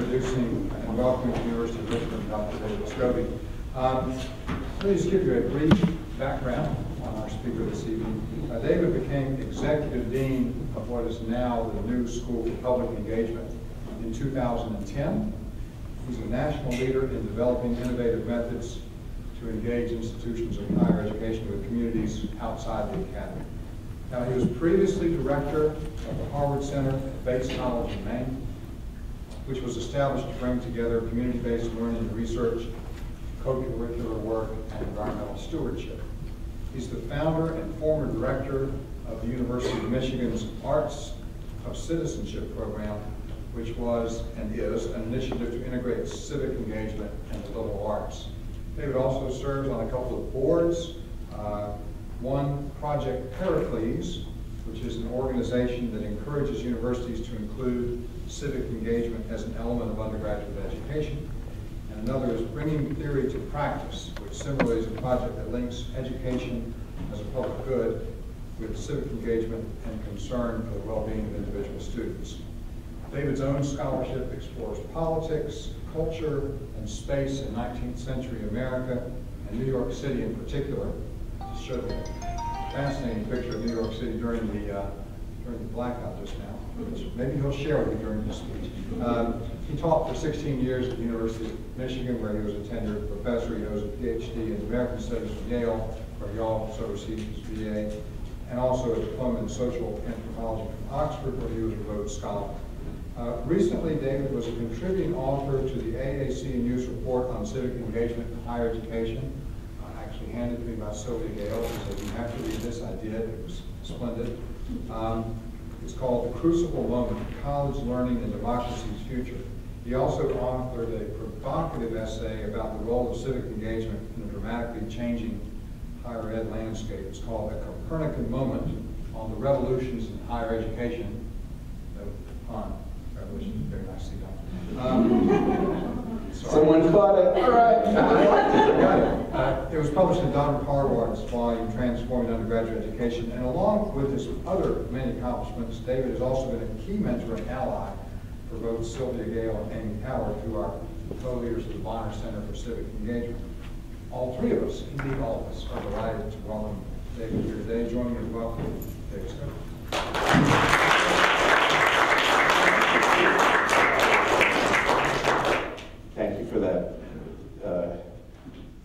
introducing and welcoming to the University of Richmond, Dr. David Scobie. Let me just give you a brief background on our speaker this evening. David became Executive Dean of what is now the new School for Public Engagement in 2010. He's a national leader in developing innovative methods to engage institutions of higher education with communities outside the academy. Now, he was previously director of the Harvard Center at Bates College in Maine, which was established to bring together community-based learning and research, co-curricular work, and environmental stewardship. He's the founder and former director of the University of Michigan's Arts of Citizenship program, which was and is an initiative to integrate civic engagement and the liberal arts. David also serves on a couple of boards. One, Project Pericles, which is an organization that encourages universities to include civic engagement as an element of undergraduate education. And another is Bringing Theory to Practice, which similarly is a project that links education as a public good with civic engagement and concern for the well-being of individual students. David's own scholarship explores politics, culture, and space in 19th century America, and New York City in particular. Just showed a fascinating picture of New York City during the blackout just now, which maybe he'll share with you during his speech. He taught for 16 years at the University of Michigan, where he was a tenured professor. He has a PhD in American Studies from Yale, where he also received his BA, and also a diploma in social anthropology from Oxford, where he was a Rhodes Scholar. Recently, David was a contributing author to the AAC News Report on Civic Engagement in Higher Education, actually handed to me by Sylvia Gale. She said, "You have to read this." I did. It was splendid. It's called The Crucible Moment, College Learning and Democracy's Future. He also authored a provocative essay about the role of civic engagement in a dramatically changing higher ed landscape. It's called A Copernican Moment on the Revolutions in Higher Education. Revolution, very nicely done. Someone caught it. All right. I got it. It was published in Donald Harvard's volume, Transforming Undergraduate Education, and along with his other many accomplishments, David has also been a key mentor and ally for both Sylvia Gale and Amy Howard, who are co-leaders of the Bonner Center for Civic Engagement. All three of us, indeed all of us, are delighted to welcome David here today. Join me in welcoming David Scobie. Thank you for that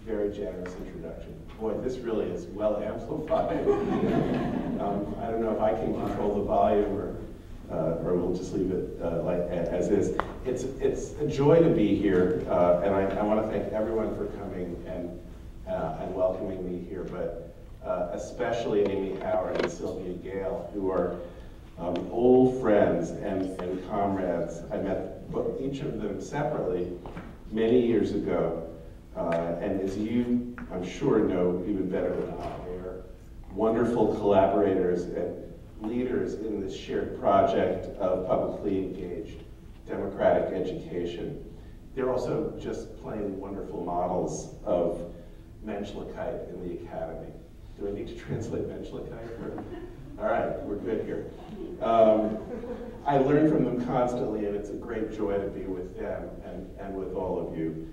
very generous introduction. Boy, this really is well amplified. I don't know if I can control the volume or we'll just leave it as is. It's a joy to be here, and I want to thank everyone for coming and welcoming me here, but especially Amy Howard and Sylvia Gale, who are old friends and comrades. I met each of them separately many years ago, and as you, I'm sure, know even better than I, they're wonderful collaborators and leaders in this shared project of publicly engaged democratic education. They're also just plain wonderful models of Menschlichkeit in the academy. Do I need to translate Menschlichkeit? All right, we're good here. I learn from them constantly, and it's a great joy to be with them and with all of you.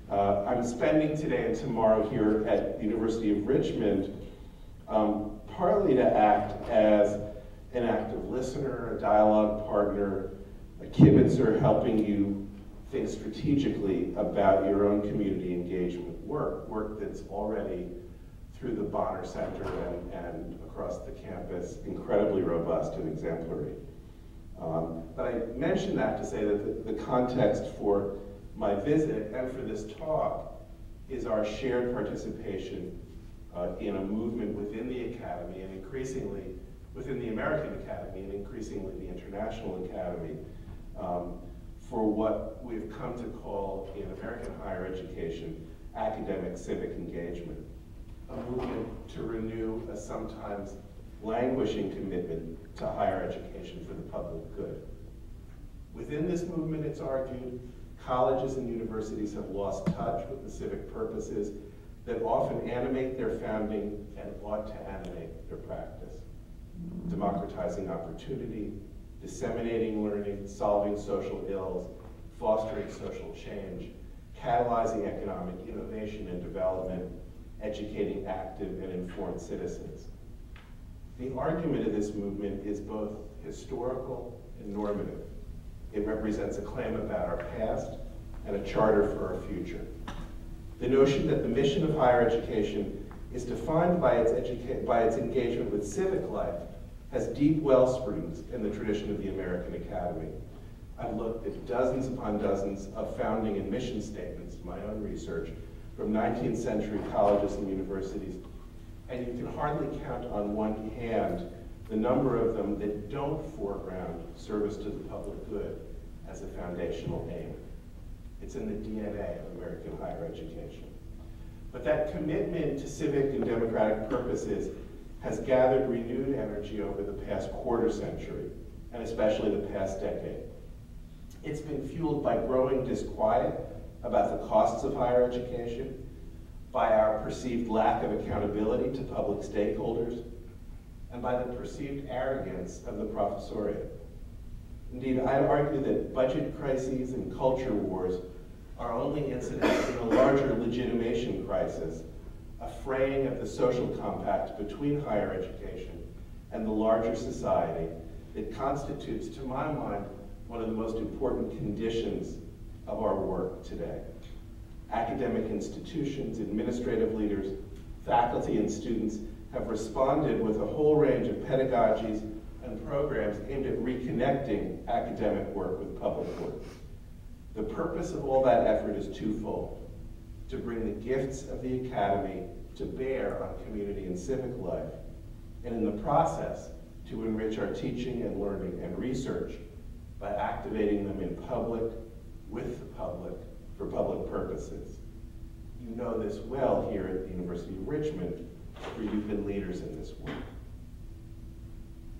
I'm spending today and tomorrow here at the University of Richmond, partly to act as an active listener, a dialogue partner, a kibitzer, helping you think strategically about your own community engagement work that's already through the Bonner Center and across the campus, incredibly robust and exemplary. But I mention that to say that the context for my visit and for this talk is our shared participation in a movement within the Academy and increasingly within the American Academy and increasingly the International Academy for what we've come to call in American higher education academic civic engagement. A movement to renew a sometimes languishing commitment to higher education for the public good. Within this movement, it's argued, colleges and universities have lost touch with the civic purposes that often animate their founding and ought to animate their practice. Democratizing opportunity, disseminating learning, solving social ills, fostering social change, catalyzing economic innovation and development, educating active and informed citizens. The argument of this movement is both historical and normative. It represents a claim about our past and a charter for our future. The notion that the mission of higher education is defined by its engagement with civic life has deep wellsprings in the tradition of the American Academy. I've looked at dozens upon dozens of founding and mission statements, my own research, from 19th century colleges and universities, and you can hardly count on one hand the number of them that don't foreground service to the public good as a foundational aim. It's in the DNA of American higher education. But that commitment to civic and democratic purposes has gathered renewed energy over the past quarter century, and especially the past decade. It's been fueled by growing disquiet about the costs of higher education, by our perceived lack of accountability to public stakeholders, and by the perceived arrogance of the professoriate. Indeed, I'd argue that budget crises and culture wars are only incidents in a larger legitimation crisis, a fraying of the social compact between higher education and the larger society that constitutes, to my mind, one of the most important conditions of our work today. Academic institutions, administrative leaders, faculty, and students have responded with a whole range of pedagogies and programs aimed at reconnecting academic work with public work. The purpose of all that effort is twofold: to bring the gifts of the academy to bear on community and civic life, and in the process, to enrich our teaching and learning and research by activating them in public, with the public, for public purposes. You know this well here at the University of Richmond, where you've been leaders in this work.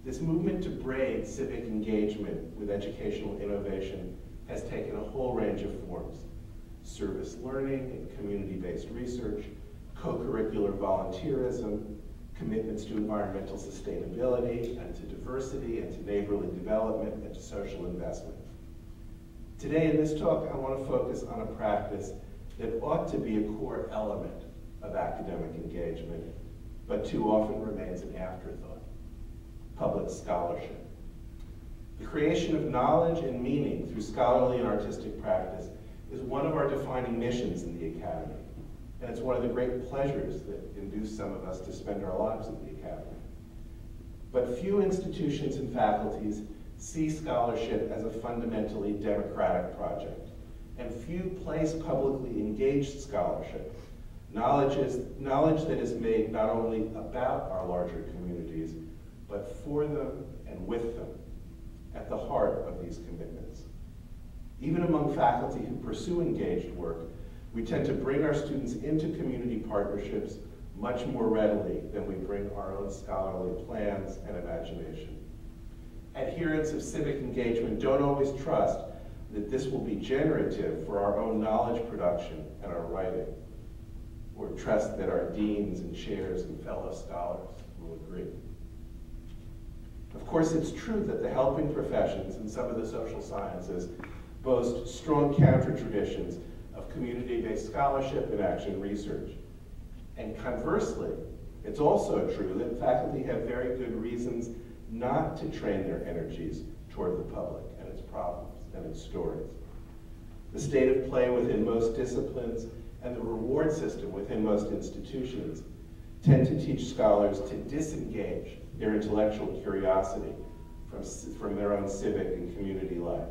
This movement to braid civic engagement with educational innovation has taken a whole range of forms: service learning and community-based research, co-curricular volunteerism, commitments to environmental sustainability and to diversity and to neighborly development and to social investment. Today in this talk, I want to focus on a practice that ought to be a core element of academic engagement, but too often remains an afterthought: public scholarship. The creation of knowledge and meaning through scholarly and artistic practice is one of our defining missions in the Academy, and it's one of the great pleasures that induce some of us to spend our lives at the Academy. But few institutions and faculties see scholarship as a fundamentally democratic project, and few place publicly engaged scholarship, knowledge that is made not only about our larger communities, but for them and with them, at the heart of these commitments. Even among faculty who pursue engaged work, we tend to bring our students into community partnerships much more readily than we bring our own scholarly plans and imagination. Adherents of civic engagement don't always trust that this will be generative for our own knowledge production and our writing, or trust that our deans and chairs and fellow scholars will agree. Of course, it's true that the helping professions and some of the social sciences boast strong counter-traditions of community-based scholarship and action research. And conversely, it's also true that faculty have very good reasons not to train their energies toward the public and its problems and its stories. The state of play within most disciplines and the reward system within most institutions tend to teach scholars to disengage their intellectual curiosity from their own civic and community life.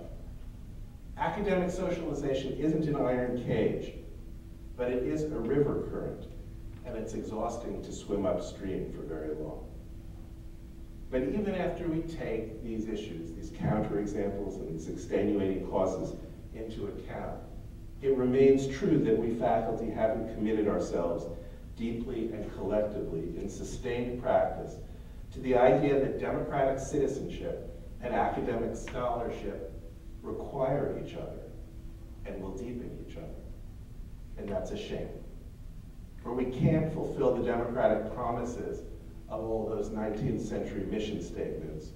Academic socialization isn't an iron cage, but it is a river current, and it's exhausting to swim upstream for very long. But even after we take these issues, these counterexamples and these extenuating causes into account, it remains true that we faculty haven't committed ourselves deeply and collectively in sustained practice to the idea that democratic citizenship and academic scholarship require each other and will deepen each other. And that's a shame. For we can't fulfill the democratic promises of all those 19th century mission statements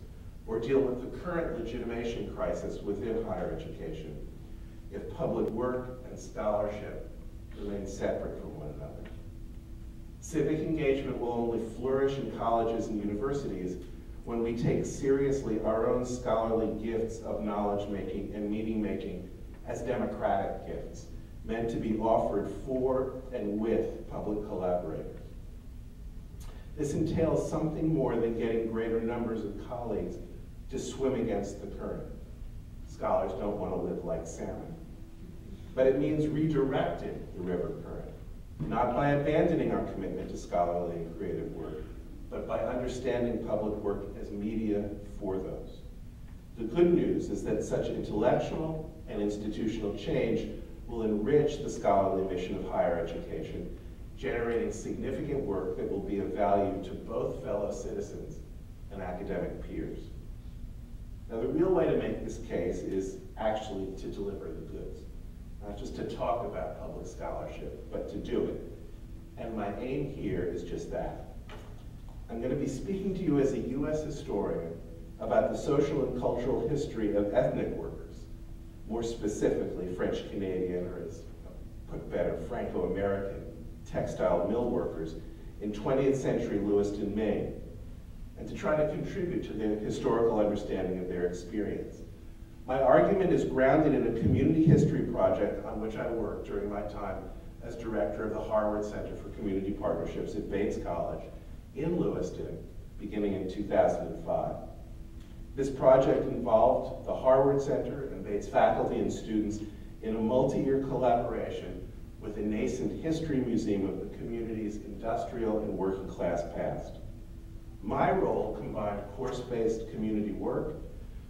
or deal with the current legitimation crisis within higher education if public work and scholarship remain separate from one another. Civic engagement will only flourish in colleges and universities when we take seriously our own scholarly gifts of knowledge-making and meaning-making as democratic gifts, meant to be offered for and with public collaborators. This entails something more than getting greater numbers of colleagues to swim against the current. Scholars don't want to live like salmon. But it means redirecting the river current, not by abandoning our commitment to scholarly and creative work, but by understanding public work as media for those. The good news is that such intellectual and institutional change will enrich the scholarly mission of higher education, generating significant work that will be of value to both fellow citizens and academic peers. Now, the real way to make this case is actually to deliver the goods, not just to talk about public scholarship, but to do it. And my aim here is just that. I'm going to be speaking to you as a US historian about the social and cultural history of ethnic workers, more specifically French-Canadian, or as put better, Franco-American textile mill workers in 20th century Lewiston, Maine, and to try to contribute to the historical understanding of their experience. My argument is grounded in a community history project on which I worked during my time as director of the Harvard Center for Community Partnerships at Bates College in Lewiston, beginning in 2005. This project involved the Harvard Center and Bates faculty and students in a multi-year collaboration with a nascent history museum of the community's industrial and working class past. My role combined course-based community work,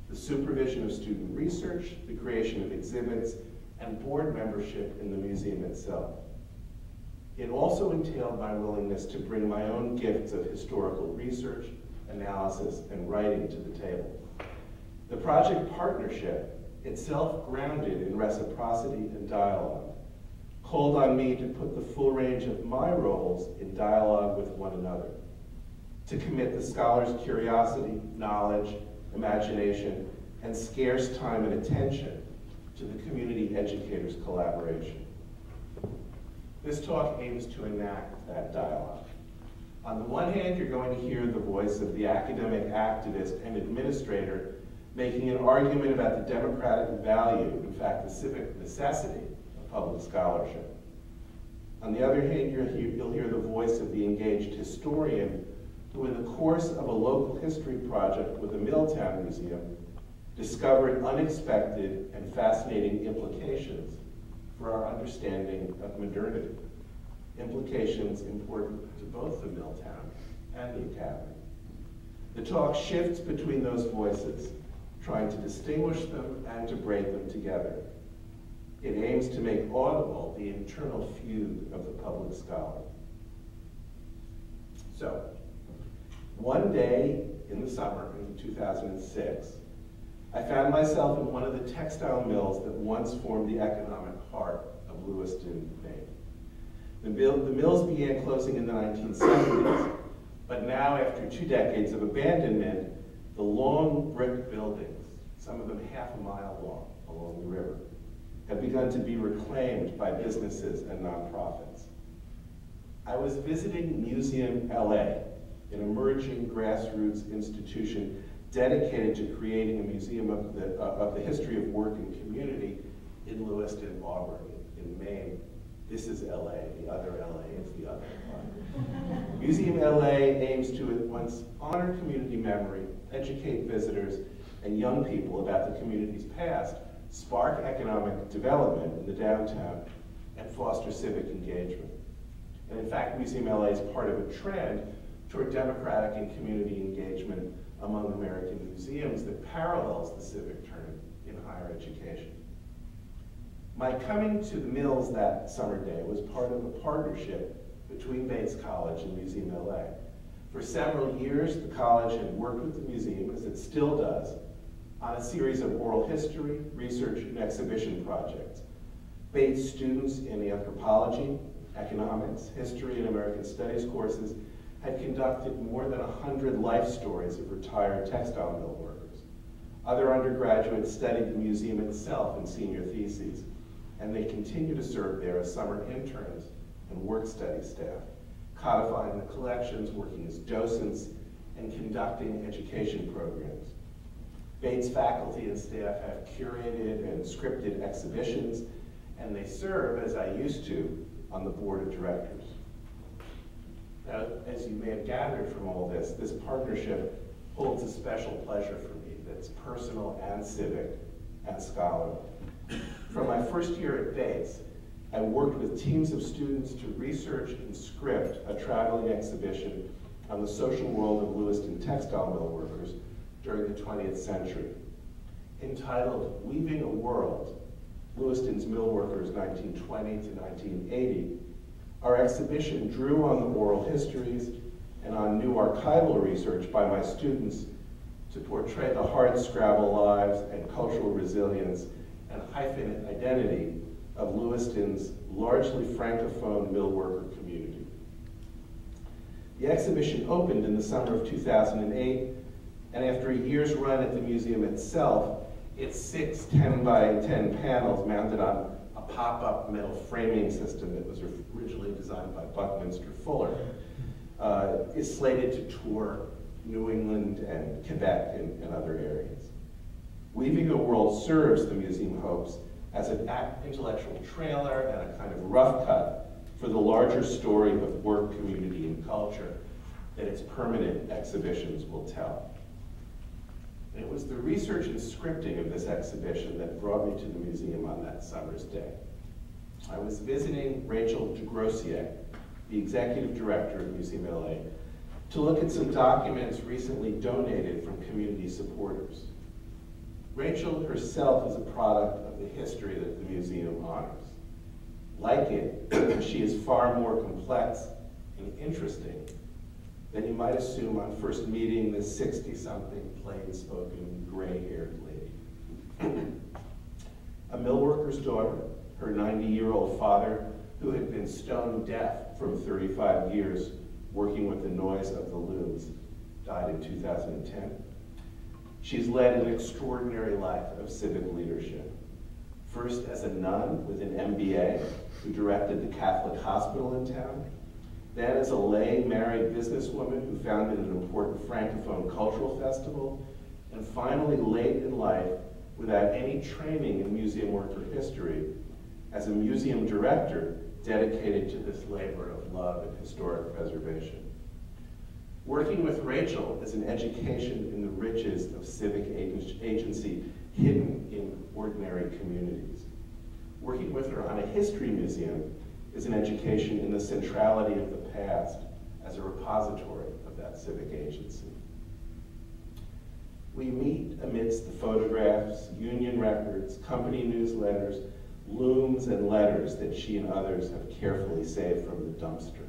the supervision of student research, the creation of exhibits, and board membership in the museum itself. It also entailed my willingness to bring my own gifts of historical research, analysis, and writing to the table. The project partnership, itself grounded in reciprocity and dialogue, called on me to put the full range of my roles in dialogue with one another, to commit the scholar's curiosity, knowledge, imagination, and scarce time and attention to the community educator's collaboration. This talk aims to enact that dialogue. On the one hand, you're going to hear the voice of the academic activist and administrator making an argument about the democratic value, in fact, the civic necessity of public scholarship. On the other hand, you'll hear the voice of the engaged historian who, in the course of a local history project with the Milltown Museum, discovered unexpected and fascinating implications for our understanding of modernity, implications important to both the Milltown and the Academy. The talk shifts between those voices, trying to distinguish them and to braid them together. It aims to make audible the internal feud of the public scholar. So, one day in the summer in 2006, I found myself in one of the textile mills that once formed the economic heart of Lewiston, Maine. The mills began closing in the 1970s, but now, after 2 decades of abandonment, the long brick buildings, some of them half a mile long along the river, have begun to be reclaimed by businesses and nonprofits. I was visiting Museum LA, an emerging grassroots institution dedicated to creating a museum of the history of work and community in Lewiston, Auburn, in Maine. This is LA, the other LA is the other one. Museum LA aims to at once honor community memory, educate visitors and young people about the community's past, spark economic development in the downtown, and foster civic engagement. And in fact, Museum LA is part of a trend toward democratic and community engagement among American museums that parallels the civic turn in higher education. My coming to the mills that summer day was part of a partnership between Bates College and Museum LA. For several years, the college had worked with the museum, as it still does, on a series of oral history, research, and exhibition projects. Bates students in the anthropology, economics, history, and American studies courses had conducted more than 100 life stories of retired textile mill workers. Other undergraduates studied the museum itself in senior theses, and they continue to serve there as summer interns and work-study staff, codifying the collections, working as docents, and conducting education programs. Bates faculty and staff have curated and scripted exhibitions, and they serve, as I used to, on the board of directors. Now, as you may have gathered from all this partnership holds a special pleasure for me that's personal and civic and scholarly. From my first year at Bates, I worked with teams of students to research and script a traveling exhibition on the social world of Lewiston textile mill workers during the 20th century. Entitled Weaving a World, Lewiston's Mill Workers 1920 to 1980, our exhibition drew on the oral histories and on new archival research by my students to portray the hard-scrabble lives and cultural resilience and hyphenate identity of Lewiston's largely francophone mill worker community. The exhibition opened in the summer of 2008, and after a year's run at the museum itself, its 6 10-by-10 panels mounted on a pop-up metal framing system that was originally designed by Buckminster Fuller, is slated to tour New England and Quebec and other areas. Weaving a World serves, the museum hopes, as an intellectual trailer and a kind of rough cut for the larger story of work, community, and culture that its permanent exhibitions will tell. And it was the research and scripting of this exhibition that brought me to the museum on that summer's day. I was visiting Rachel Gracia, the executive director of Museum LA, to look at some documents recently donated from community supporters. Rachel herself is a product of the history that the museum honors. Like it, she is far more complex and interesting than you might assume on first meeting this 60-something, plain-spoken, gray-haired lady. A mill worker's daughter, her 90-year-old father, who had been stone deaf from 35 years working with the noise of the looms, died in 2010. She's led an extraordinary life of civic leadership. First as a nun with an MBA who directed the Catholic hospital in town, then as a lay married businesswoman who founded an important Francophone cultural festival, and finally late in life, without any training in museum worker history, as a museum director dedicated to this labor of love and historic preservation. Working with Rachel is an education in the riches of civic agency hidden in ordinary communities. Working with her on a history museum is an education in the centrality of the past as a repository of that civic agency. We meet amidst the photographs, union records, company newsletters, looms, and letters that she and others have carefully saved from the dumpster.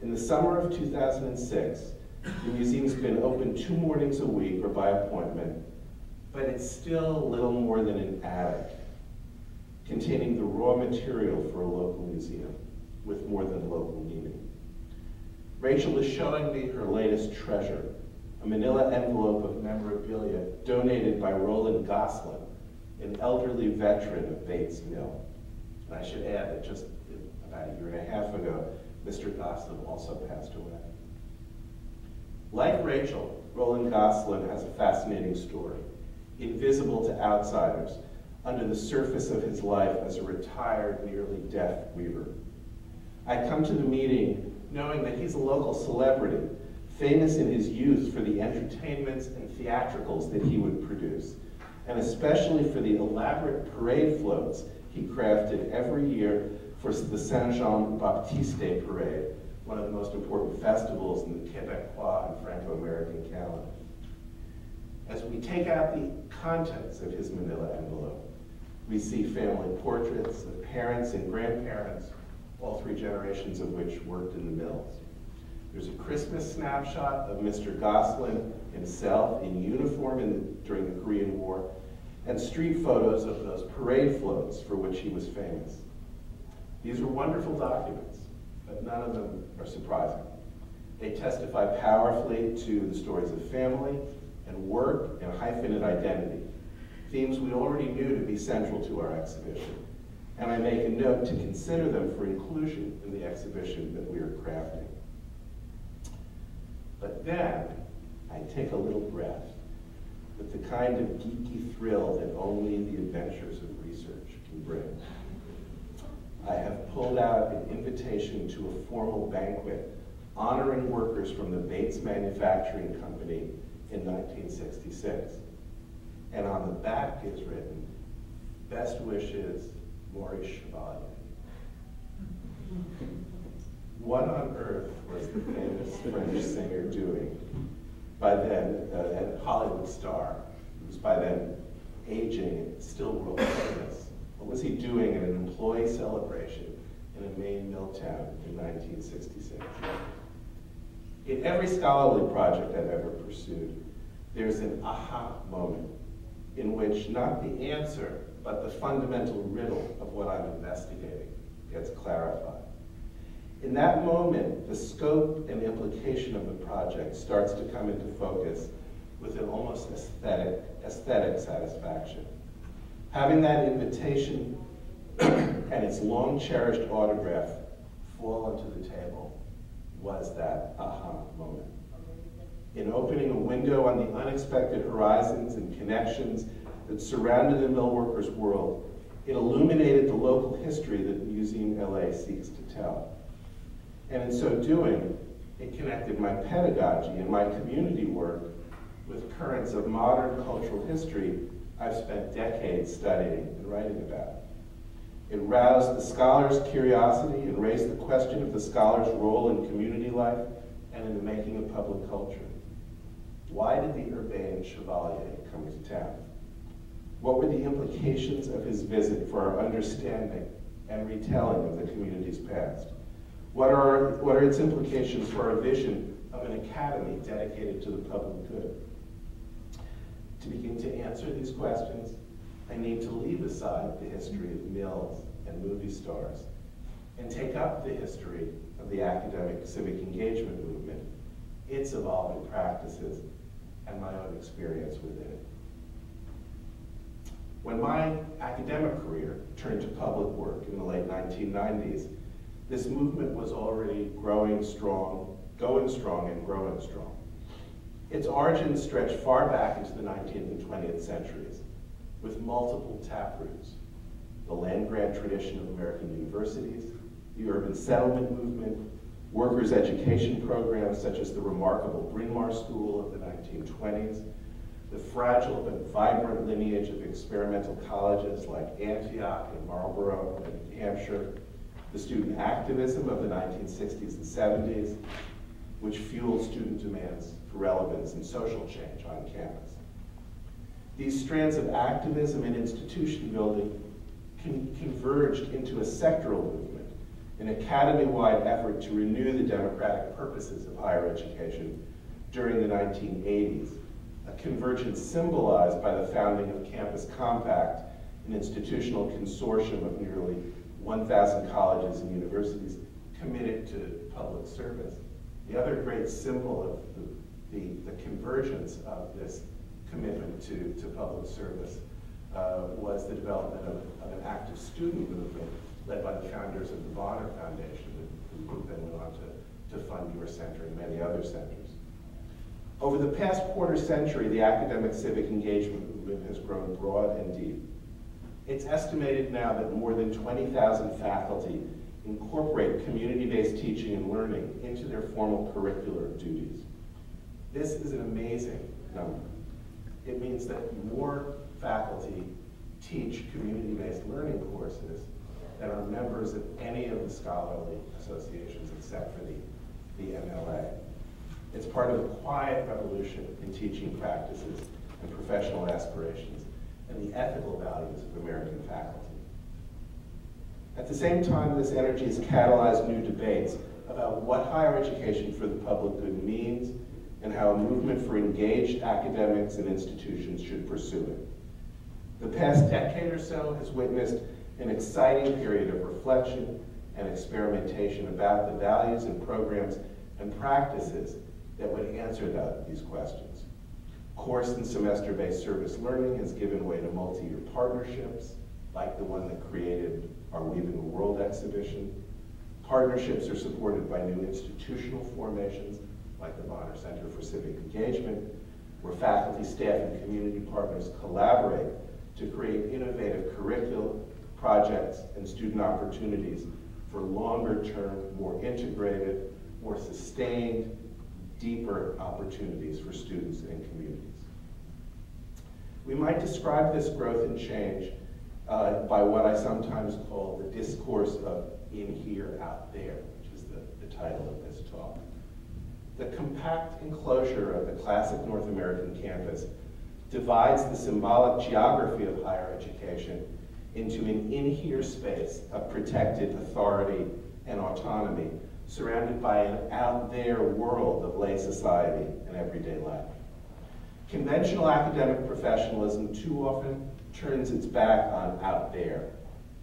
In the summer of 2006, the museum's been open 2 mornings a week or by appointment, but it's still little more than an attic, containing the raw material for a local museum with more than local meaning. Rachel is showing me her latest treasure, a manila envelope of memorabilia donated by Roland Goslin, an elderly veteran of Bates Mill. And I should add that just about a year and a half ago, Mr. Goslin also passed away. Like Rachel, Roland Goslin has a fascinating story, invisible to outsiders, under the surface of his life as a retired, nearly deaf weaver. I come to the meeting knowing that he's a local celebrity, famous in his youth for the entertainments and theatricals that he would produce, and especially for the elaborate parade floats he crafted every year for the Saint-Jean-Baptiste Parade, one of the most important festivals in the Quebecois and Franco-American calendar. As we take out the contents of his manila envelope, we see family portraits of parents and grandparents, all 3 generations of which worked in the mills. There's a Christmas snapshot of Mr. Goslin himself in uniform during the Korean War, and street photos of those parade floats for which he was famous. These are wonderful documents, but none of them are surprising. They testify powerfully to the stories of family and work and hyphenate identity, themes we already knew to be central to our exhibition, and I make a note to consider them for inclusion in the exhibition that we are crafting. But then, I take a little breath with the kind of geeky thrill that only the adventures of research can bring. I have pulled out an invitation to a formal banquet honoring workers from the Bates Manufacturing Company in 1966. And on the back is written, "Best wishes, Maurice Chevalier." What on earth was the famous French singer doing by then, a Hollywood star, who was by then aging and still world famous? What was he doing at an employee celebration in a Maine mill town in 1966? In every scholarly project I've ever pursued, there's an aha moment in which not the answer, but the fundamental riddle of what I'm investigating gets clarified. In that moment, the scope and implication of the project starts to come into focus with an almost aesthetic satisfaction. Having that invitation and its long-cherished autograph fall onto the table was that aha moment. In opening a window on the unexpected horizons and connections that surrounded the millworkers' world, it illuminated the local history that Museum LA seeks to tell. And in so doing, it connected my pedagogy and my community work with currents of modern cultural history I've spent decades studying and writing about. It roused the scholar's curiosity and raised the question of the scholar's role in community life and in the making of public culture. Why did the urbane Chevalier come to town? What were the implications of his visit for our understanding and retelling of the community's past? What are its implications for our vision of an academy dedicated to the public good? To begin to answer these questions, I need to leave aside the history of mills and movie stars and take up the history of the academic civic engagement movement, its evolving practices, and my own experience within it. When my academic career turned to public work in the late 1990s, this movement was already going strong and growing strong. Its origins stretch far back into the 19th and 20th centuries, with multiple taproots: the land-grant tradition of American universities, the urban settlement movement, workers' education programs such as the remarkable Bryn Mawr School of the 1920s, the fragile but vibrant lineage of experimental colleges like Antioch and Marlborough and New Hampshire, the student activism of the 1960s and 70s, which fueled student demands for relevance and social change on campus. These strands of activism and institution building converged into a sectoral movement, an academy-wide effort to renew the democratic purposes of higher education during the 1980s, a convergence symbolized by the founding of Campus Compact, an institutional consortium of nearly 1,000 colleges and universities committed to public service. The other great symbol of the convergence of this commitment to public service was the development of an active student movement led by the founders of the Bonner Foundation, who then went on to fund your center and many other centers. Over the past quarter century, the academic civic engagement movement has grown broad and deep. It's estimated now that more than 20,000 faculty incorporate community-based teaching and learning into their formal curricular duties. This is an amazing number. It means that more faculty teach community-based learning courses than are members of any of the scholarly associations except for the MLA. It's part of a quiet revolution in teaching practices and professional aspirations and the ethical values of American faculty. At the same time, this energy has catalyzed new debates about what higher education for the public good means and how a movement for engaged academics and institutions should pursue it. The past decade or so has witnessed an exciting period of reflection and experimentation about the values and programs and practices that would answer these questions. Course and semester-based service learning has given way to multi-year partnerships, like the one that created our Weaving a World exhibition. Partnerships are supported by new institutional formations, like the Bonner Center for Civic Engagement, where faculty, staff, and community partners collaborate to create innovative curriculum, projects, and student opportunities for longer-term, more integrated, more sustained, deeper opportunities for students and communities. We might describe this growth and change by what I sometimes call the discourse of in, here, out there, which is the title of this talk. The compact enclosure of the classic North American campus divides the symbolic geography of higher education into an in-here space of protected authority and autonomy, surrounded by an out-there world of lay society and everyday life. Conventional academic professionalism too often turns its back on out there,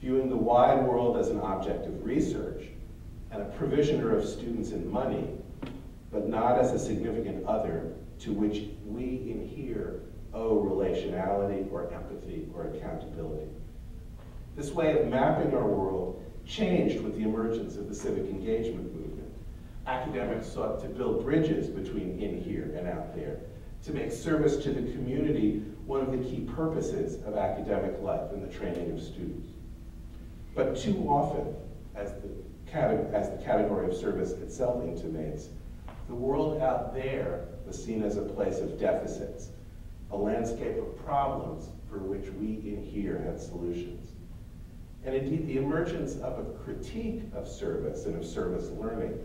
viewing the wide world as an object of research and a provisioner of students and money, but not as a significant other to which we in here owe relationality or empathy or accountability. This way of mapping our world changed with the emergence of the civic engagement movement. Academics sought to build bridges between in here and out there, to make service to the community one of the key purposes of academic life and the training of students. But too often, as the category of service itself intimates, the world out there was seen as a place of deficits, a landscape of problems for which we in here had solutions. And indeed, the emergence of a critique of service and of service learning,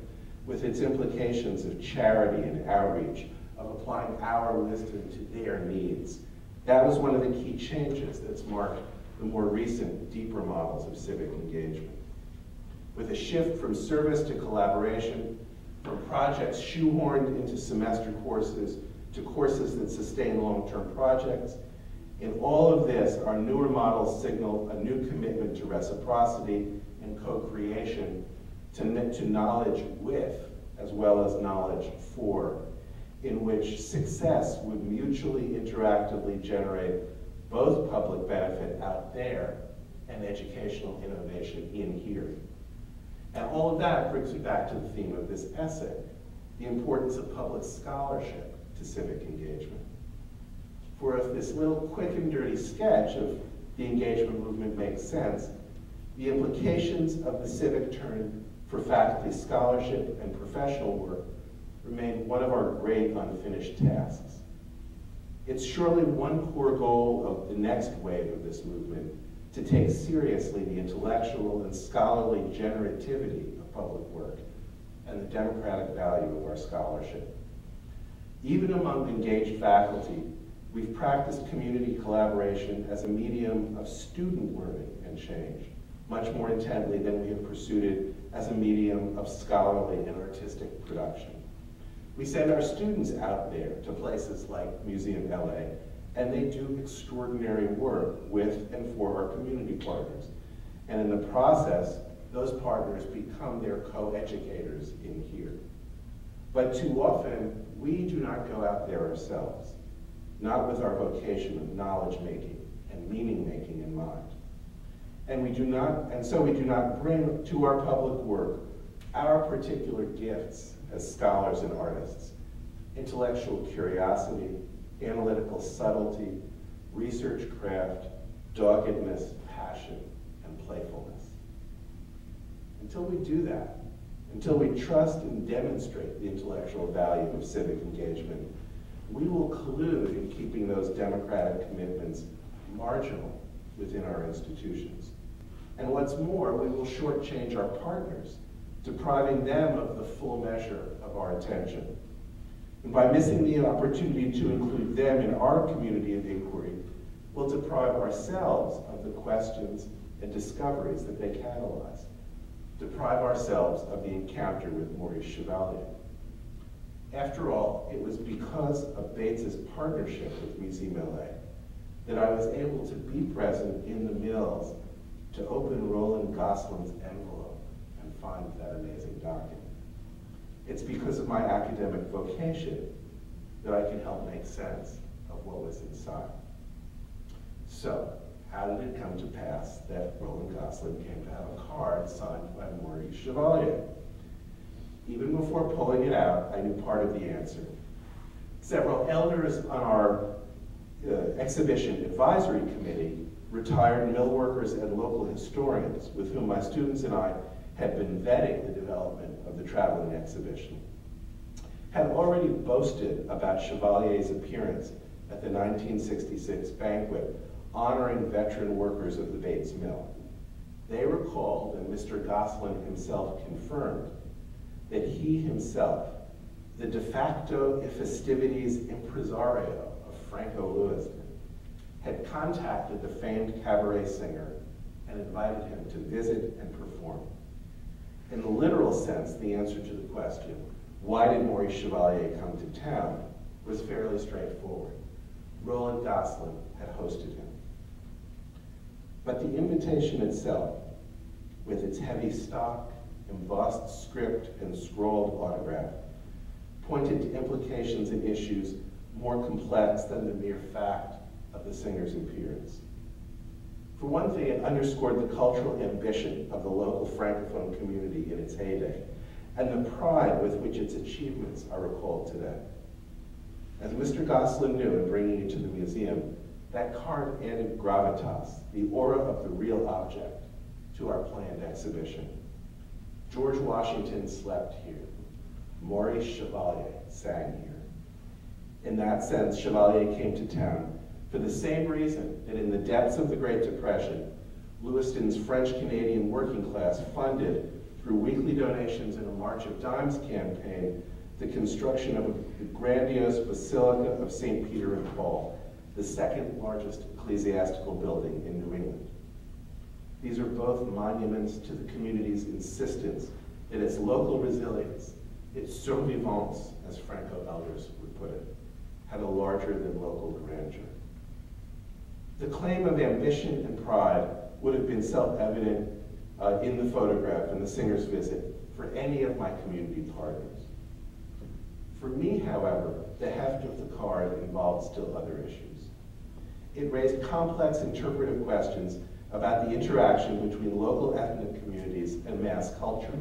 with its implications of charity and outreach, of applying our wisdom to their needs, that was one of the key changes that's marked the more recent, deeper models of civic engagement. With a shift from service to collaboration, from projects shoehorned into semester courses to courses that sustain long-term projects, in all of this, our newer models signal a new commitment to reciprocity and co-creation, to knowledge with, as well as knowledge for, in which success would mutually interactively generate both public benefit out there and educational innovation in here. And all of that brings me back to the theme of this essay, the importance of public scholarship to civic engagement. For if this little quick and dirty sketch of the engagement movement makes sense, the implications of the civic turn for faculty scholarship and professional work remain one of our great unfinished tasks. It's surely one core goal of the next wave of this movement to take seriously the intellectual and scholarly generativity of public work and the democratic value of our scholarship. Even among engaged faculty, we've practiced community collaboration as a medium of student learning and change, much more intently than we have pursued it as a medium of scholarly and artistic production. We send our students out there to places like Museum LA, and they do extraordinary work with and for our community partners. And in the process, those partners become their co-educators in here. But too often, we do not go out there ourselves, not with our vocation of knowledge-making and meaning-making in mind. And so we do not bring to our public work our particular gifts as scholars and artists: intellectual curiosity, analytical subtlety, research craft, doggedness, passion, and playfulness. Until we do that, until we trust and demonstrate the intellectual value of civic engagement, we will collude in keeping those democratic commitments marginal within our institutions. And what's more, we will shortchange our partners, depriving them of the full measure of our attention. And by missing the opportunity to include them in our community of inquiry, we'll deprive ourselves of the questions and discoveries that they catalyze, deprive ourselves of the encounter with Maurice Chevalier. After all, it was because of Bates's partnership with Museum LA that I was able to be present in the mills to open Roland Goslin's envelope and find that amazing document. It's because of my academic vocation that I can help make sense of what was inside. So, how did it come to pass that Roland Goslin came to have a card signed by Maurice Chevalier? Even before pulling it out, I knew part of the answer. Several elders on our exhibition advisory committee, retired mill workers and local historians with whom my students and I had been vetting the development of the traveling exhibition, had already boasted about Chevalier's appearance at the 1966 banquet honoring veteran workers of the Bates Mill. They recalled, and Mr. Goslin himself confirmed, that he himself, the de facto festivities impresario of Franco Lewiston, had contacted the famed cabaret singer and invited him to visit and perform. In the literal sense, the answer to the question, why did Maurice Chevalier come to town, was fairly straightforward. Roland Goslin had hosted him. But the invitation itself, with its heavy stock, embossed script, and scrawled autograph, pointed to implications and issues more complex than the mere fact of the singer's appearance. For one thing, it underscored the cultural ambition of the local Francophone community in its heyday, and the pride with which its achievements are recalled today. As Mr. Goslin knew in bringing it to the museum, that card added gravitas, the aura of the real object, to our planned exhibition. George Washington slept here. Maurice Chevalier sang here. In that sense, Chevalier came to town for the same reason that in the depths of the Great Depression, Lewiston's French-Canadian working class funded, through weekly donations and a March of Dimes campaign, the construction of the grandiose Basilica of St. Peter and Paul, the second largest ecclesiastical building in New England. These are both monuments to the community's insistence that its local resilience, its survivance, as Franco elders would put it, had a larger than local grandeur. The claim of ambition and pride would have been self-evident in the photograph and the singer's visit for any of my community partners. For me, however, the heft of the card involved still other issues. It raised complex interpretive questions about the interaction between local ethnic communities and mass culture.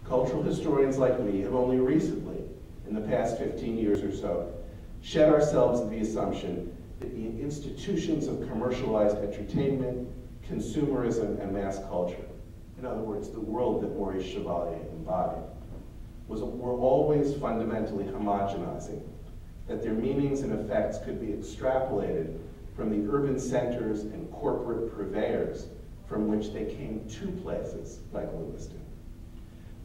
Cultural historians like me have only recently, in the past 15 years or so, shed ourselves the assumption that the institutions of commercialized entertainment, consumerism, and mass culture, in other words, the world that Maurice Chevalier embodied, were always fundamentally homogenizing, that their meanings and effects could be extrapolated from the urban centers and corporate purveyors from which they came to places like Lewiston.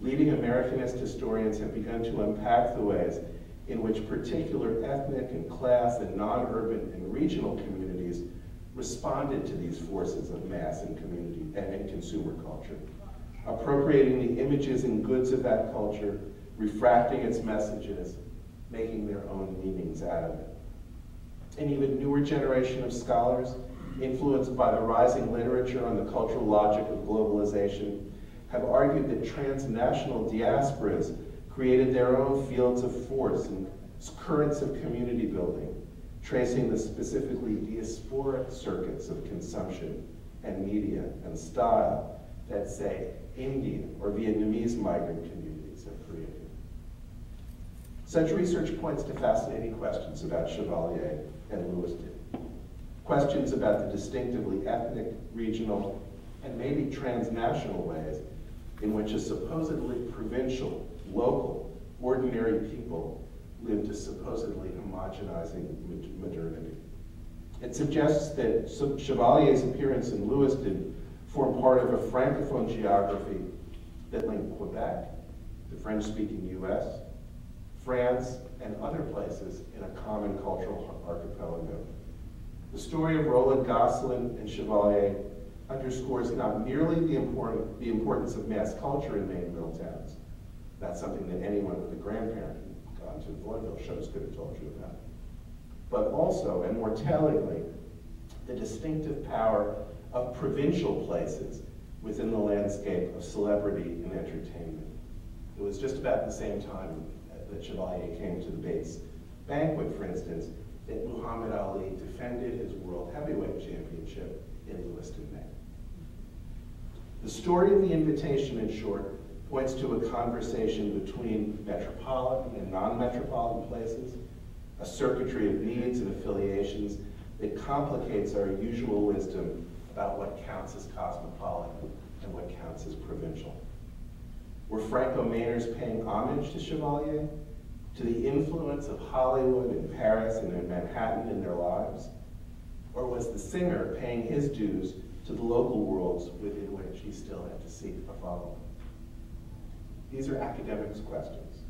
Leading Americanist historians have begun to unpack the ways in which particular ethnic and class and non-urban and regional communities responded to these forces of mass and community and consumer culture, appropriating the images and goods of that culture, refracting its messages, making their own meanings out of it. An even newer generation of scholars, influenced by the rising literature on the cultural logic of globalization, have argued that transnational diasporas created their own fields of force and currents of community building, tracing the specifically diasporic circuits of consumption and media and style that, say, Indian or Vietnamese migrant communities have created. Such research points to fascinating questions about Chevalier and Lewiston. Questions about the distinctively ethnic, regional, and maybe transnational ways in which a supposedly provincial, local, ordinary people lived a supposedly homogenizing modernity. It suggests that Chevalier's appearance in Lewiston formed part of a Francophone geography that linked Quebec, the French-speaking US, France, and other places in a common cultural archipelago. The story of Roland Goslin and Chevalier underscores not merely the importance of mass culture in Maine mill towns. That's something that anyone with a grandparent who'd gone to vaudeville shows could have told you about. But also, and more tellingly, the distinctive power of provincial places within the landscape of celebrity and entertainment. It was just about the same time that Chevalier came to the Bates banquet, for instance, that Muhammad Ali defended his world heavyweight championship in Lewiston, Maine. The story of the invitation, in short, points to a conversation between metropolitan and non-metropolitan places, a circuitry of needs and affiliations that complicates our usual wisdom about what counts as cosmopolitan and what counts as provincial. Were Franco-Mainers paying homage to Chevalier, to the influence of Hollywood and Paris and Manhattan in their lives? Or was the singer paying his dues to the local worlds within which he still had to seek a following? These are academics' questions.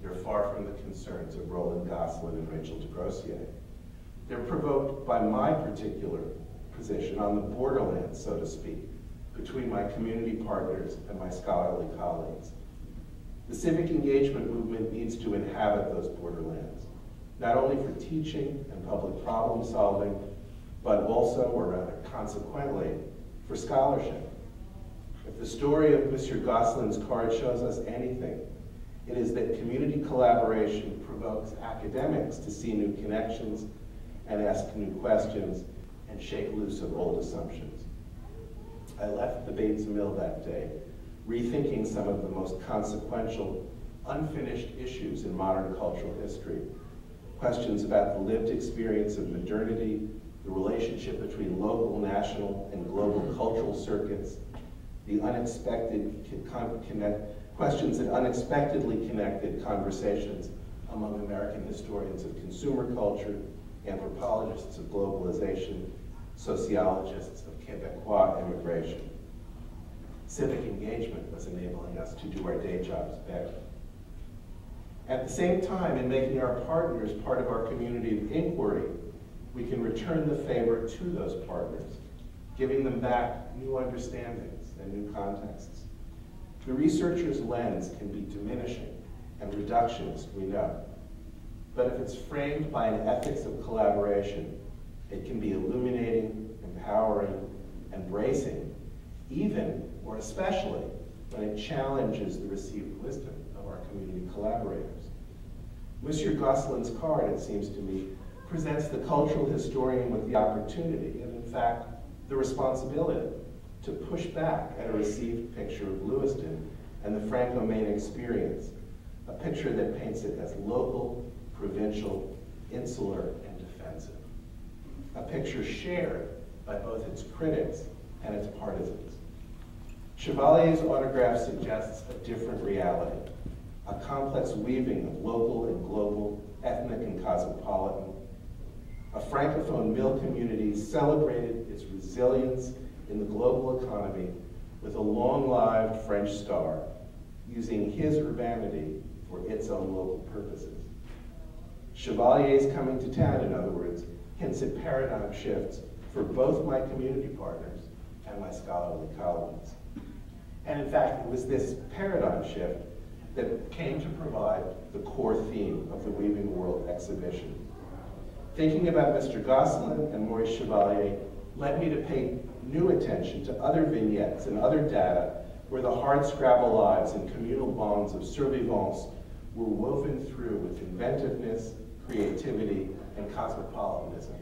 They're far from the concerns of Roland Goslin and Rachel de Gracia. They're provoked by my particular position on the borderlands, so to speak, between my community partners and my scholarly colleagues. The civic engagement movement needs to inhabit those borderlands, not only for teaching and public problem solving, but also, or rather consequently, for scholarship. If the story of Mr. Goslin's card shows us anything, it is that community collaboration provokes academics to see new connections and ask new questions and shake loose of old assumptions. I left the Bates Mill that day, rethinking some of the most consequential, unfinished issues in modern cultural history. Questions about the lived experience of modernity, the relationship between local, national, and global cultural circuits, the questions that unexpectedly connected conversations among American historians of consumer culture, anthropologists of globalization, sociologists of Quebecois immigration. Civic engagement was enabling us to do our day jobs better. At the same time, in making our partners part of our community of inquiry, we can return the favor to those partners, giving them back new understandings and new contexts. The researcher's lens can be diminishing and reductionist, we know. But if it's framed by an ethics of collaboration, it can be illuminating, empowering, and bracing, even or especially when it challenges the received wisdom of our community collaborators. Monsieur Goslin's card, it seems to me, presents the cultural historian with the opportunity, and in fact, the responsibility, to push back at a received picture of Lewiston and the Franco-Maine experience, a picture that paints it as local, provincial, insular, and defensive. A picture shared by both its critics and its partisans. Chevalier's autograph suggests a different reality, a complex weaving of local and global, ethnic and cosmopolitan. A Francophone mill community celebrated its resilience in the global economy with a long-lived French star, using his urbanity for its own local purposes. Chevalier's coming to town, in other words, hints at paradigm shifts for both my community partners and my scholarly colleagues. And in fact, it was this paradigm shift that came to provide the core theme of the Weaving World exhibition. Thinking about Mr. Goslin and Maurice Chevalier led me to pay new attention to other vignettes and other data where the hard-scrabble lives and communal bonds of survivance were woven through with inventiveness, creativity, and cosmopolitanism.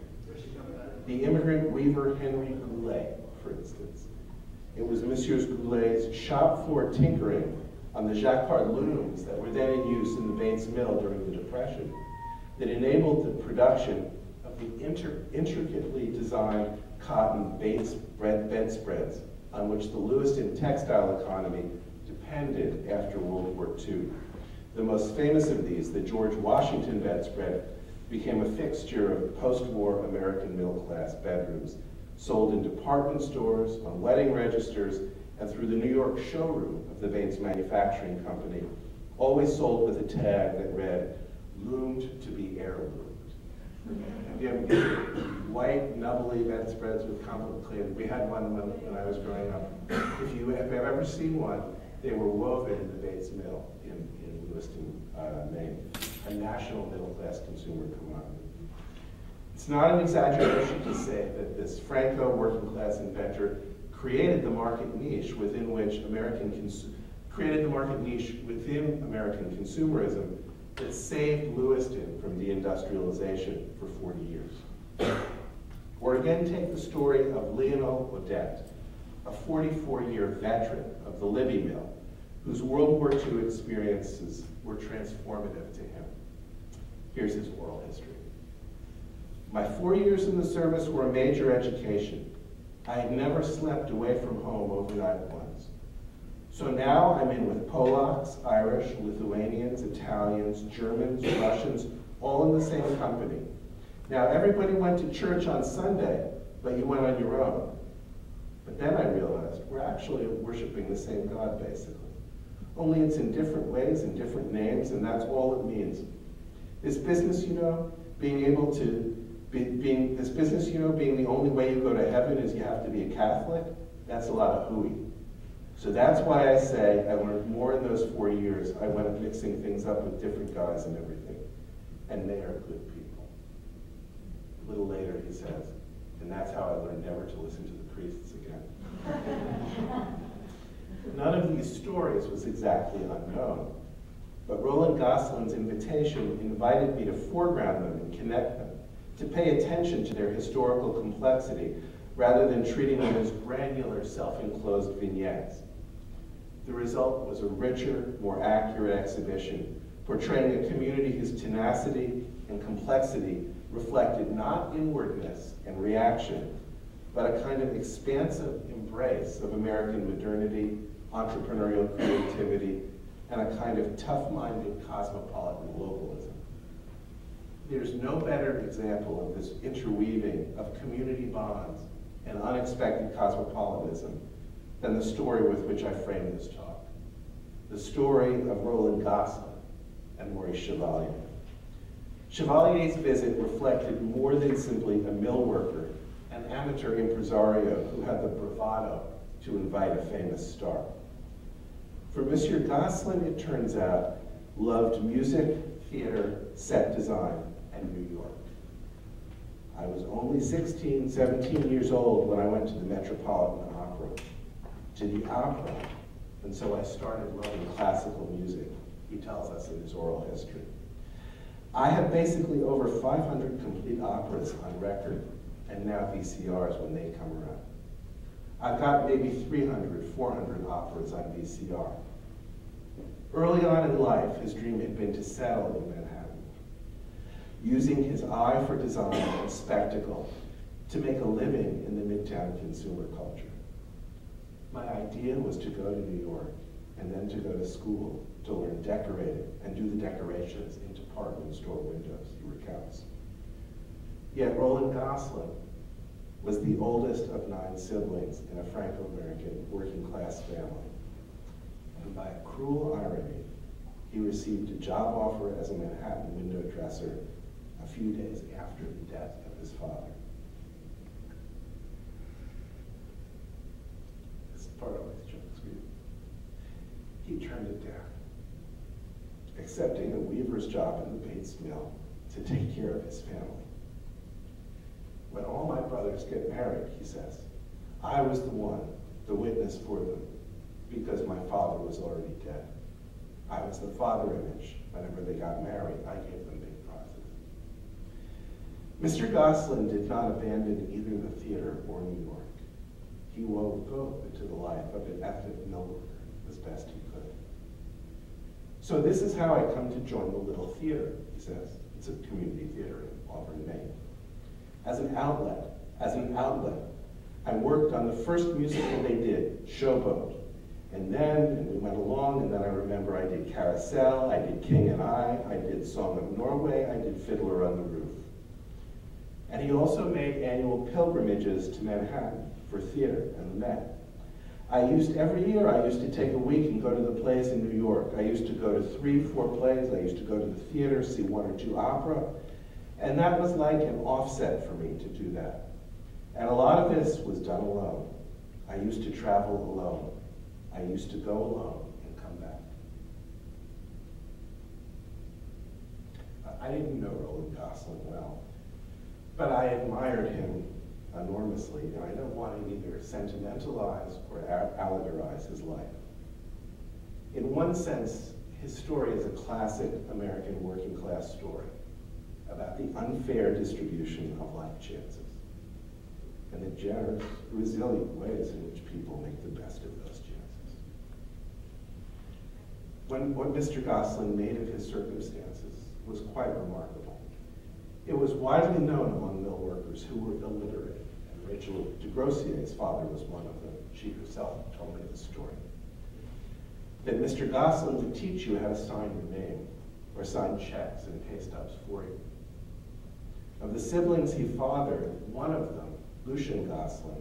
The immigrant weaver Henry Goulet, for instance. It was Monsieur Goulet's shop floor tinkering on the jacquard looms that were then in use in the Bates Mill during the Depression that enabled the production of the intricately designed cotton bedspreads on which the Lewiston textile economy depended after World War II. The most famous of these, the George Washington bedspread, became a fixture of post-war American middle-class bedrooms, sold in department stores, on wedding registers, and through the New York showroom of the Bates Manufacturing Company, always sold with a tag that read, "Loomed to be heirloomed." Have you ever white, nubbly bedspreads with complicated? We had one when I was growing up. If you have ever seen one, they were woven in the Bates Mill in Lewiston, Maine, a national middle-class consumer commodity. It's not an exaggeration to say that this Franco working-class inventor created the market niche within which American consumerism that saved Lewiston from deindustrialization for 40 years. Or again, take the story of Lionel Odette, a 44-year veteran of the Libby Mill, whose World War II experiences were transformative to him. Here's his oral history. My 4 years in the service were a major education. I had never slept away from home overnight once. So now I'm in with Polacks, Irish, Lithuanians, Italians, Germans, Russians, all in the same company. Now everybody went to church on Sunday, but you went on your own. But then I realized we're actually worshiping the same God, basically. Only it's in different ways and different names, and that's all it means. This business, you know, being the only way you go to heaven is you have to be a Catholic, that's a lot of hooey. So that's why I say I learned more in those 4 years. I went mixing things up with different guys and everything. And they are good people. A little later he says, and that's how I learned never to listen to the priests again. None of these stories was exactly unknown, but Roland Goslin's invitation invited me to foreground them and connect them, to pay attention to their historical complexity rather than treating them as granular, self-enclosed vignettes. The result was a richer, more accurate exhibition, portraying a community whose tenacity and complexity reflected not inwardness and reaction, but a kind of expansive embrace of American modernity, entrepreneurial creativity, and a kind of tough-minded cosmopolitan globalism. There's no better example of this interweaving of community bonds and unexpected cosmopolitanism than the story with which I framed this talk. The story of Roland Goslin and Maurice Chevalier. Chevalier's visit reflected more than simply a mill worker, an amateur impresario who had the bravado to invite a famous star. For Monsieur Goslin, it turns out, loved music, theater, set design, and New York. I was only 16, 17 years old when I went to the Metropolitan Opera, to the opera, and so I started loving classical music, he tells us in his oral history. I have basically over 500 complete operas on record, and now VCRs when they come around. I've got maybe 300, 400 operas on VCR. Early on in life, his dream had been to settle in Manhattan, using his eye for design and spectacle to make a living in the Midtown consumer culture. My idea was to go to New York and then to go to school to learn decorating and do the decorations in department store windows, he recounts. Yet Roland Goslin was the oldest of 9 siblings in a Franco-American working-class family. And by a cruel irony, he received a job offer as a Manhattan window dresser a few days after the death of his father. This part always jokes me. He turned it down, accepting a weaver's job in the Bates Mill to take care of his family. When all my brothers get married, he says, I was the one, the witness for them, because my father was already dead. I was the father image. Whenever they got married, I gave them big prizes. Mr. Goslin did not abandon either the theater or New York. He wove both into the life of an ethnic mill worker as best he could. So this is how I come to join the Little Theater, he says. It's a community theater in Auburn, Maine. As an outlet, I worked on the first musical they did, Showboat. And we went along, and then I remember I did Carousel, I did King and I did Song of Norway, I did Fiddler on the Roof. And he also made annual pilgrimages to Manhattan for theater and the Met. Every year I used to take a week and go to the plays in New York. I used to go to 3, 4 plays, I used to go to the theater, see 1 or 2 opera, and that was like an offset for me to do that. And a lot of this was done alone. I used to travel alone. I used to go alone and come back. I didn't know Roland Goslin well, but I admired him enormously, and I don't want to either sentimentalize or allegorize his life. In one sense, His story is a classic American working class story about the unfair distribution of life chances and the generous, resilient ways in which people make the best of those chances. What Mr. Goslin made of his circumstances was quite remarkable. It was widely known among mill workers who were illiterate, and Rachel de Grossier's father was one of them. She herself told me the story. That Mr. Goslin would teach you how to sign your name, or sign checks and pay stubs for you. Of the siblings he fathered, one of them, Lucien Goslin,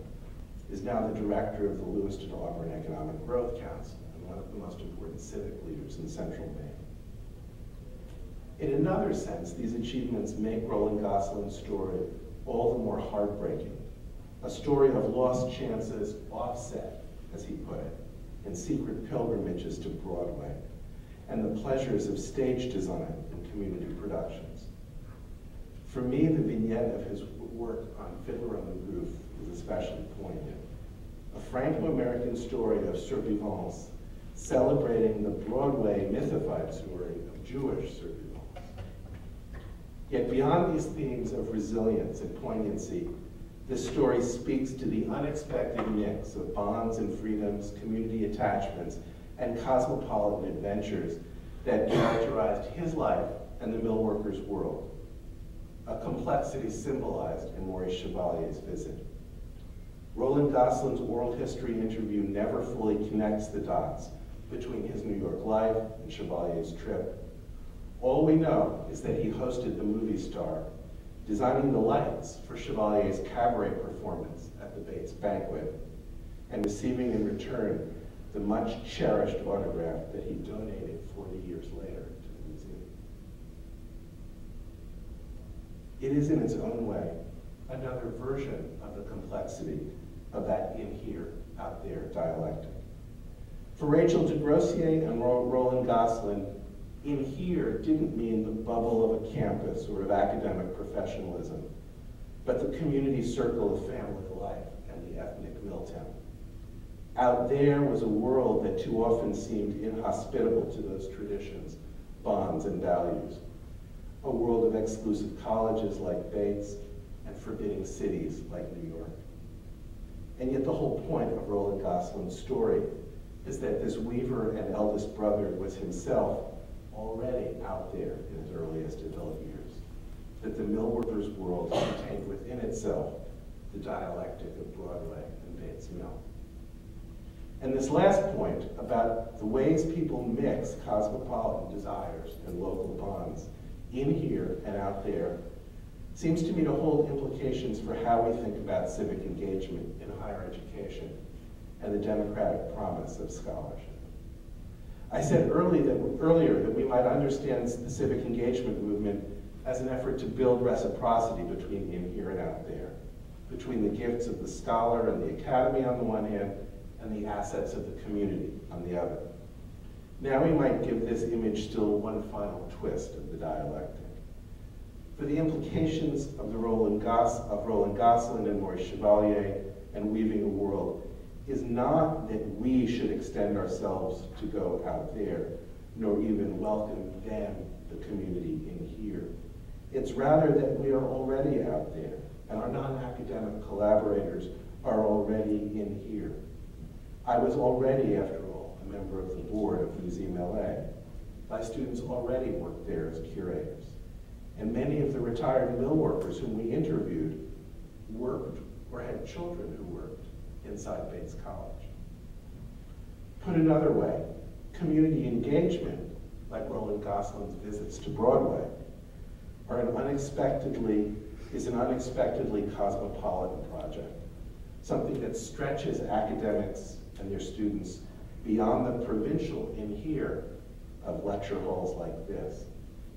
is now the director of the Lewiston Auburn Economic Growth Council and one of the most important civic leaders in central Maine. In another sense, these achievements make Roland Goslin's story all the more heartbreaking, a story of lost chances offset, as he put it, in secret pilgrimages to Broadway, and the pleasures of stage design and community productions. For me, the vignette of his work on Fiddler on the Roof is especially poignant. A Franco-American story of survivance, celebrating the Broadway mythified story of Jewish survivance. Yet beyond these themes of resilience and poignancy, this story speaks to the unexpected mix of bonds and freedoms, community attachments, and cosmopolitan adventures that characterized his life and the mill workers' world, a complexity symbolized in Maurice Chevalier's visit. Roland Goslin's oral history interview never fully connects the dots between his New York life and Chevalier's trip. All we know is that he hosted the movie star, designing the lights for Chevalier's cabaret performance at the Bates Banquet, and receiving in return the much cherished autograph that he donated 40 years later to the museum. It is in its own way another version of the complexity of that in here, out there dialectic. For Rachel de Grossier and Roland Goslin, in here didn't mean the bubble of a campus or of academic professionalism, but the community circle of family life and the ethnic mill town. Out there was a world that too often seemed inhospitable to those traditions, bonds, and values. A world of exclusive colleges like Bates and forbidding cities like New York. And yet the whole point of Roland Goslin's story is that this weaver and eldest brother was himself already out there in his earliest adult years, that the mill workers' world contained within itself the dialectic of Broadway and Bates Mill. And this last point about the ways people mix cosmopolitan desires and local bonds in here and out there seems to me to hold implications for how we think about civic engagement in higher education and the democratic promise of scholarship. I said earlier that we might understand the civic engagement movement as an effort to build reciprocity between in here and out there, between the gifts of the scholar and the academy on the one hand, and the assets of the community on the other. Now we might give this image still one final twist of the dialectic. For the implications of Roland Goslin and Maurice Chevalier and Weaving a World is not that we should extend ourselves to go out there, nor even welcome them, the community, in here. It's rather that we are already out there, and our non-academic collaborators are already in here. I was already, after all, a member of the board of Museum LA. My students already worked there as curators. And many of the retired mill workers whom we interviewed worked or had children who worked inside Bates College. Put another way, community engagement, like Roland Goslin's visits to Broadway, is an unexpectedly cosmopolitan project, something that stretches academics and their students beyond the provincial in here of lecture halls like this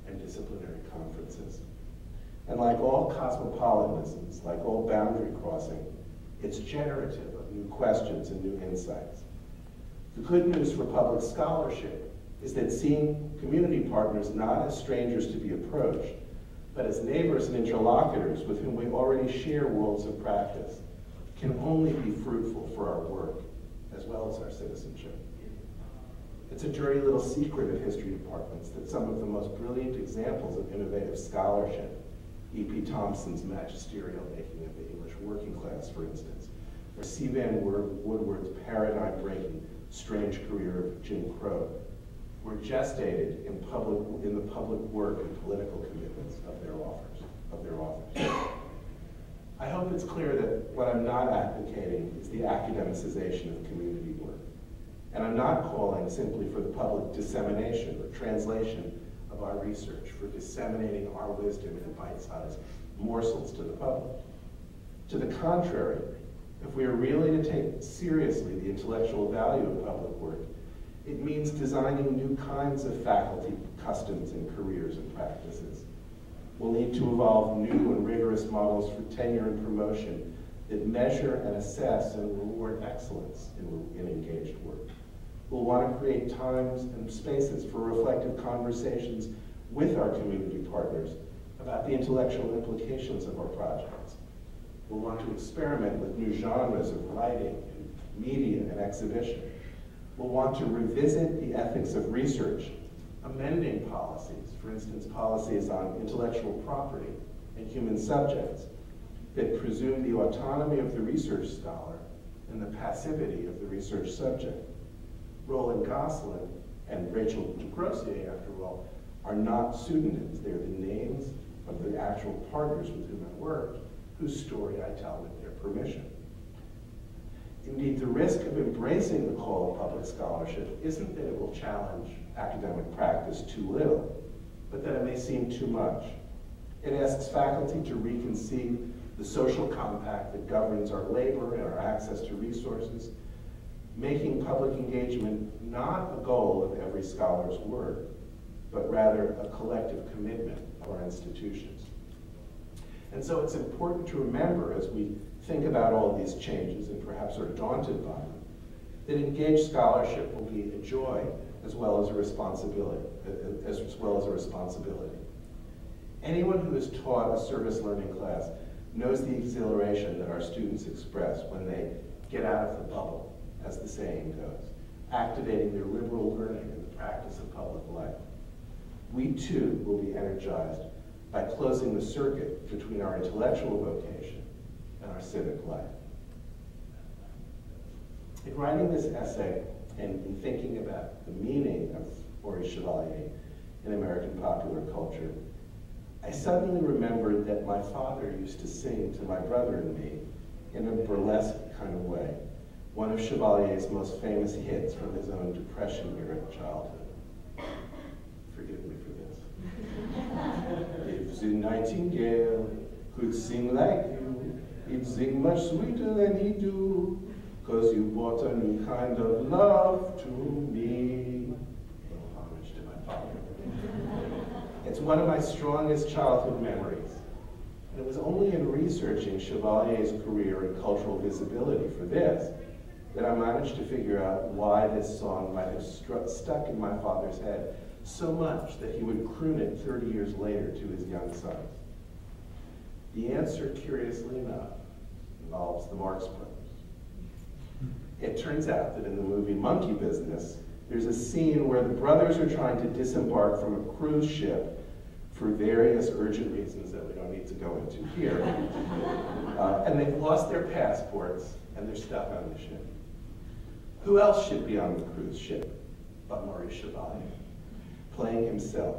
and disciplinary conferences. And like all cosmopolitanisms, like all boundary crossing, it's generative of new questions and new insights. The good news for public scholarship is that seeing community partners not as strangers to be approached, but as neighbors and interlocutors with whom we already share worlds of practice can only be fruitful for our work as well as our citizenship. It's a dirty little secret of history departments that some of the most brilliant examples of innovative scholarship, E.P. Thompson's magisterial making of the English working class, for instance, or C. Vann Woodward's paradigm-breaking strange career of Jim Crow, were gestated in the public work and political commitments of their authors. I hope it's clear that what I'm not advocating is the academicization of community work. And I'm not calling simply for the public dissemination or translation of our research, for disseminating our wisdom in bite-sized morsels to the public. To the contrary, if we are really to take seriously the intellectual value of public work, it means designing new kinds of faculty customs and careers and practices. We'll need to evolve new and rigorous models for tenure and promotion that measure and assess and reward excellence in engaged work. We'll want to create times and spaces for reflective conversations with our community partners about the intellectual implications of our projects. We'll want to experiment with new genres of writing, and media, and exhibition. We'll want to revisit the ethics of research, amending policies, for instance, policies on intellectual property and human subjects that presume the autonomy of the research scholar and the passivity of the research subject. Roland Goslin and Gracia, after all, are not pseudonyms. They're the names of the actual partners with whom I worked, whose story I tell with their permission. Indeed, the risk of embracing the call of public scholarship isn't that it will challenge academic practice too little, but that it may seem too much. It asks faculty to reconceive the social compact that governs our labor and our access to resources, making public engagement not a goal of every scholar's work, but rather a collective commitment of our institutions. And so it's important to remember as we think about all these changes and perhaps are daunted by them, that engaged scholarship will be a joy as well as a responsibility. Anyone who has taught a service learning class knows the exhilaration that our students express when they get out of the bubble, as the saying goes, activating their liberal learning in the practice of public life. We too will be energized by closing the circuit between our intellectual vocation and our civic life. In writing this essay and in thinking about the meaning of Maurice Chevalier in American popular culture, I suddenly remembered that my father used to sing to my brother and me in a burlesque kind of way, one of Chevalier's most famous hits from his own Depression-era childhood. Forgive me for this. If the nightingale could sing like you, he'd sing much sweeter than he do, 'cause you brought a new kind of love to me. A homage to my father. It's one of my strongest childhood memories. And it was only in researching Chevalier's career and cultural visibility for this that I managed to figure out why this song might have stuck in my father's head so much that he would croon it 30 years later to his young sons. The answer, curiously enough, involves the Marx Brothers. It turns out that in the movie Monkey Business, there's a scene where the brothers are trying to disembark from a cruise ship for various urgent reasons that we don't need to go into here. And they've lost their passports and they're stuck on the ship. Who else should be on the cruise ship but Maurice Chevalier, playing himself?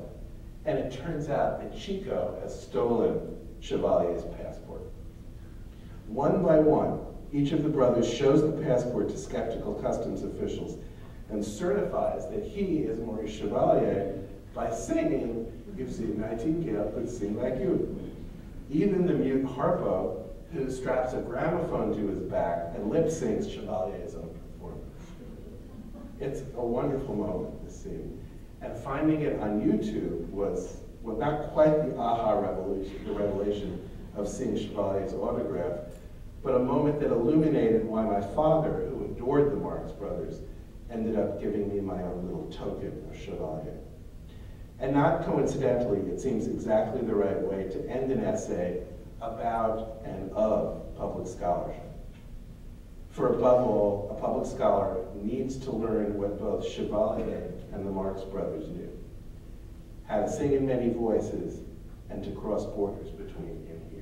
And it turns out that Chico has stolen Chevalier's passport. One by one, each of the brothers shows the passport to skeptical customs officials and certifies that he is Maurice Chevalier by singing, "If the nightingale could sing like you." Even the mute Harpo, who straps a gramophone to his back and lip syncs Chevalier's own performance. It's a wonderful moment, this scene. And finding it on YouTube was, well, not quite the aha revelation of seeing Chevalier's autograph, but a moment that illuminated why my father, who adored the Marx Brothers, ended up giving me my own little token of Chevalier. And not coincidentally, it seems exactly the right way to end an essay about and of public scholarship. For above all, a public scholar needs to learn what both Chevalier and the Marx Brothers knew: how to sing in many voices and to cross borders between in here.